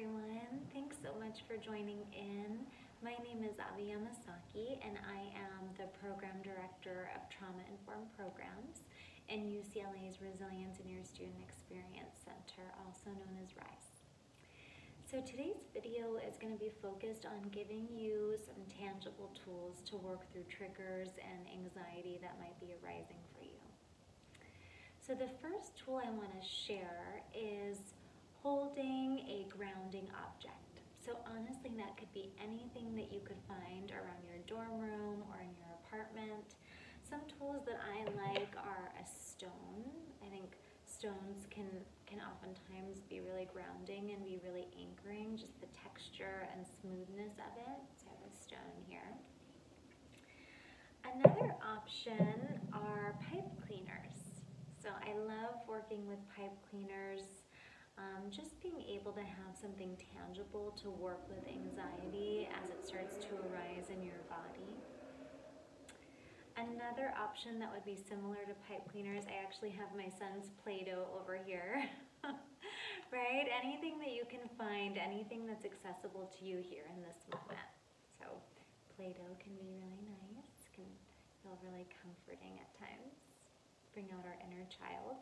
everyone. Thanks so much for joining in. My name is Avi Yamasaki, and I am the Program Director of Trauma-Informed Programs in UCLA's Resilience in Your Student Experience Center, also known as RISE. So today's video is going to be focused on giving you some tangible tools to work through triggers and anxiety that might be arising for you. So the first tool I want to share is holding a grounding object. So honestly, that could be anything that you could find around your dorm room or in your apartment. Some tools that I like are a stone. I think stones can oftentimes be really grounding and be really anchoring, just the texture and smoothness of it. So I have a stone here. Another option are pipe cleaners. So I love working with pipe cleaners. Just being able to have something tangible to work with anxiety as it starts to arise in your body. Another option that would be similar to pipe cleaners, I actually have my son's Play-Doh over here, right? Anything that you can find, anything that's accessible to you here in this moment. So Play-Doh can be really nice, can feel really comforting at times, bring out our inner child.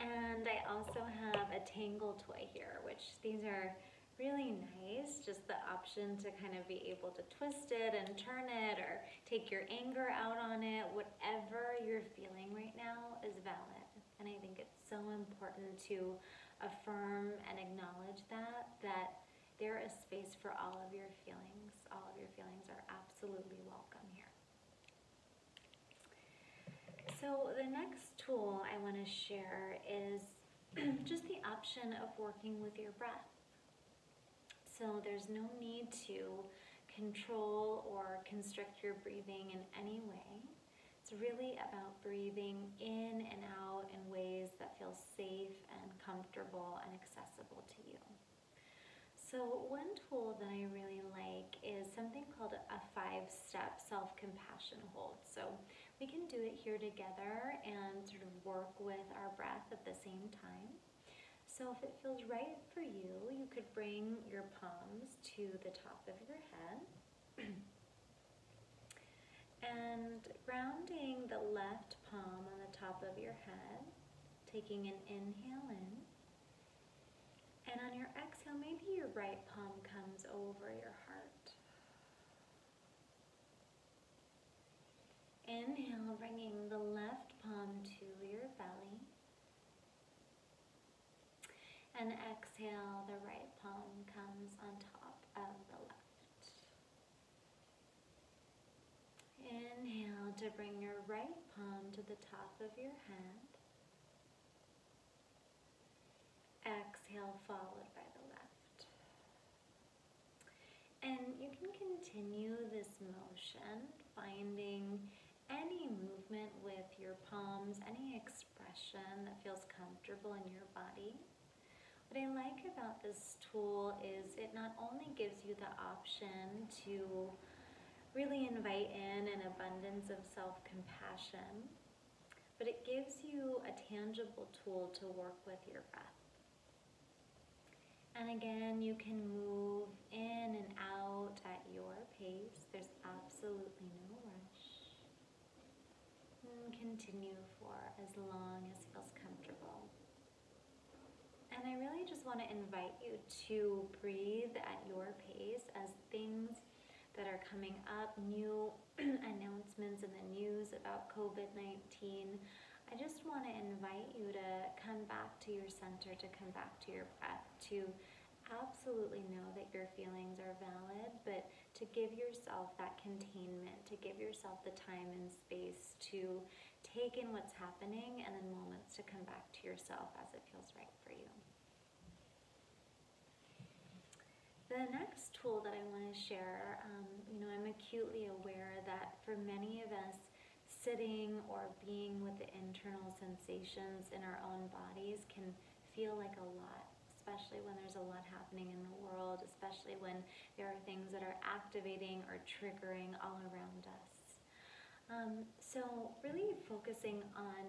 And I also have a Tangle toy here, which these are really nice. Just the option to kind of be able to twist it and turn it or take your anger out on it. Whatever you're feeling right now is valid. And I think it's so important to affirm and acknowledge that there is space for all of your feelings. All of your feelings are absolutely welcome here. So the next tool I want to share is just the option of working with your breath. So there's no need to control or constrict your breathing in any way. It's really about breathing in and out in ways that feel safe and comfortable and accessible to you. So one tool that I really like is something called a 5-step self-compassion hold. So we can do it here together and sort of work with our breath at the same time. So if it feels right for you, you could bring your palms to the top of your head and grounding the left palm on the top of your head, taking an inhale in. And on your exhale, maybe your right palm comes over your heart. Inhale, bringing the left palm to your belly. And exhale, the right palm comes on top of the left. Inhale to bring your right palm to the top of your head. Exhale, followed by the left. And you can continue this motion, finding any movement with your palms, any expression that feels comfortable in your body. What I like about this tool is it not only gives you the option to really invite in an abundance of self-compassion, but it gives you a tangible tool to work with your breath. And again, you can move in and out at your pace. There's absolutely no rush. And continue for as long as feels comfortable. And I really just want to invite you to breathe at your pace as things that are coming up, new announcements in the news about COVID-19. I just want to invite you to come back to your center, to come back to your breath, to absolutely know that your feelings are valid, but to give yourself that containment, to give yourself the time and space to take in what's happening and then moments to come back to yourself as it feels right for you. The next tool that I want to share, I'm acutely aware that for many of us, sitting or being with the internal sensations in our own bodies can feel like a lot, especially when there's a lot happening in the world, especially when there are things that are activating or triggering all around us. So really focusing on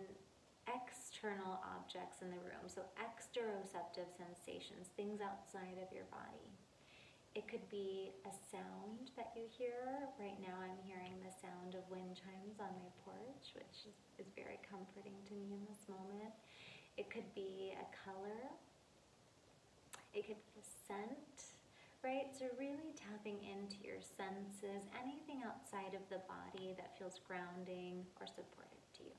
external objects in the room, so exteroceptive sensations, things outside of your body. It could be a sound that you hear. Right now I'm hearing the sound of wind chimes on my porch, which is very comforting to me in this moment. It could be a color. It could be a scent, right? So really tapping into your senses, anything outside of the body that feels grounding or supportive to you.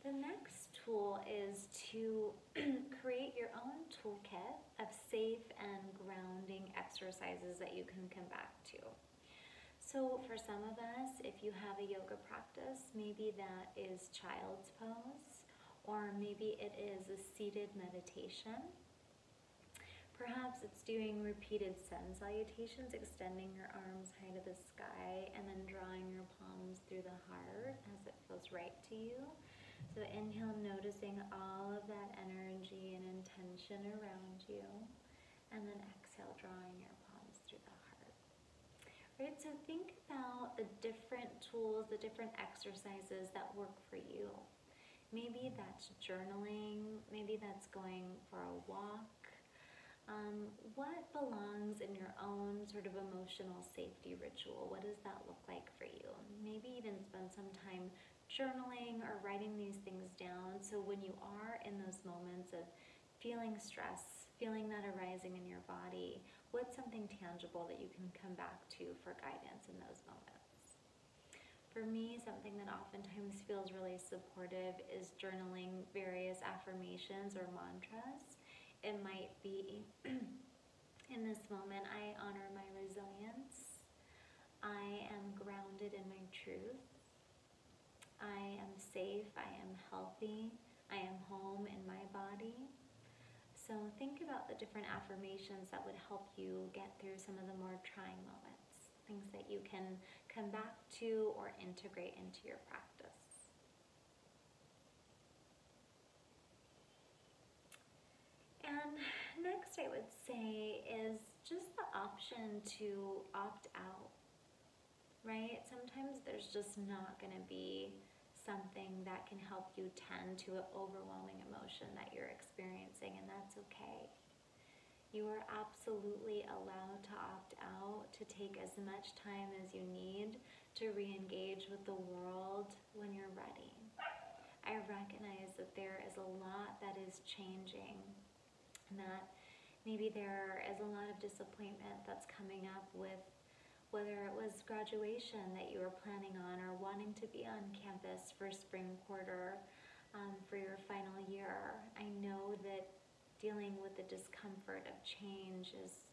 The next tool is to create your own toolkit of safe and grounding exercises that you can come back to. So for some of us, if you have a yoga practice, maybe that is child's pose, or maybe it is a seated meditation. Perhaps it's doing repeated sun salutations, extending your arms high to the sky, and then drawing your palms through the heart as it feels right to you. So inhale, noticing all of that energy and intention around you, and then exhale, drawing your palms through the heart. Right, so think about the different tools, the different exercises that work for you. Maybe that's journaling, maybe that's going for a walk. What belongs in your own sort of emotional safety ritual? What does that look like for you? Maybe even spend some time journaling or writing these things down, so when you are in those moments of feeling stress, feeling that arising in your body, what's something tangible that you can come back to for guidance in those moments? For me, something that oftentimes feels really supportive is journaling various affirmations or mantras. It might be, in this moment, I honor my resilience. I am grounded in my truth. I am safe. I am healthy. I am home in my body. So think about the different affirmations that would help you get through some of the more trying moments, things that you can come back to or integrate into your practice. And next I would say is just the option to opt out, right? Sometimes there's just not going to be something that can help you tend to an overwhelming emotion that you're experiencing, and that's okay. You are absolutely allowed to opt out, to take as much time as you need to re-engage with the world when you're ready. I recognize that there is a lot that is changing, and that maybe there is a lot of disappointment that's coming up with whether it was graduation that you were planning on, or wanting to be on campus for spring quarter for your final year. I know that dealing with the discomfort of change is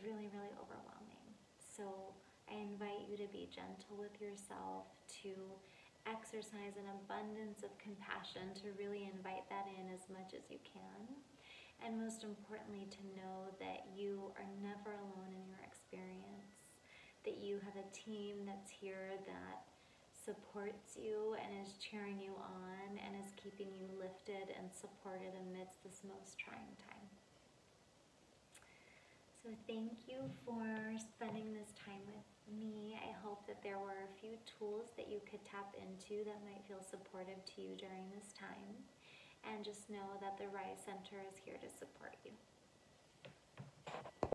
really, really overwhelming. So I invite you to be gentle with yourself, to exercise an abundance of compassion, to really invite that in as much as you can. And most importantly, to know that you are never alone in your experience, that you have a team that's here that supports you and is cheering you on and is keeping you lifted and supported amidst this most trying time. So thank you for spending this time with me. I hope that there were a few tools that you could tap into that might feel supportive to you during this time. And just know that the Rise Center is here to support you.